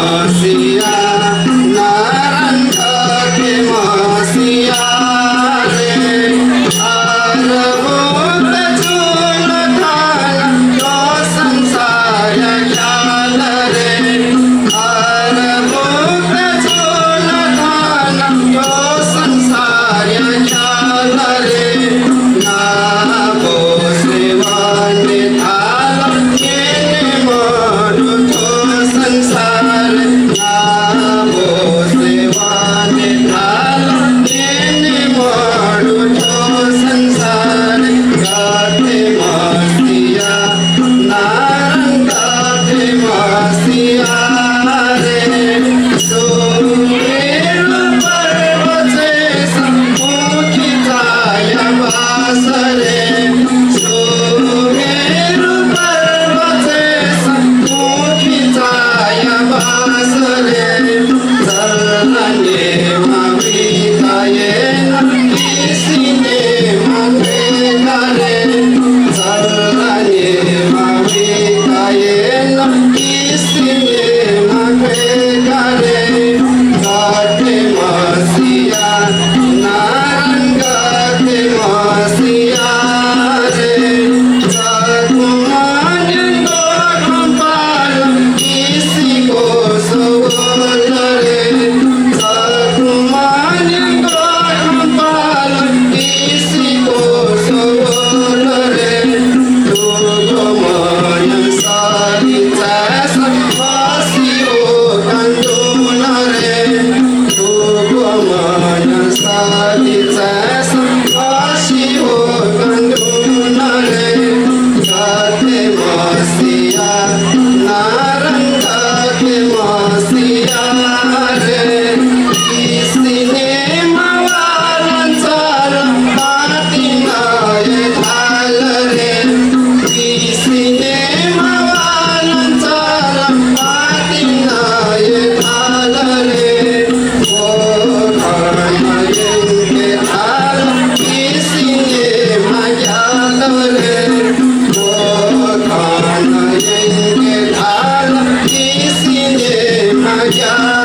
मासिया नारंग के मासिया रे अरबोत झूल थाल तो संसार ख्याल रे अरबोत झूल थाल तो संसार ख्याल रे ना सेवाने थाल येने मारू तो संसार नामो सेवाने थाल येने मारू तो संसार गाते मासिया नारंग गाते मासिया रे सोमेरु पर्वते सम्मुखी छाया वास रे सोमेरु पर्वते सम्मुखी छाया वास रे चलने माविताये किसीने मांगेगा रे चलने माविताये किसीने मांगेगा रे गाते मासिया नारंग गाते मासिया रे जागुमान गोपाल किसी को सोल रे जागुमान गोपाल किसी को सोल रे जोगमान सारी जैसा वासियो कंदून रे जोगमान सारी जैसा वासियो कंदून रे गाते मासिया नारंग गाते मासिया रे किसने मवालंचार पातिनाय थाल रे किसने मवालंचार पातिनाय थाल रे ओ खानयंगे थाल किसने मयाल रे ओ खानयंगे थाल किसने मयाल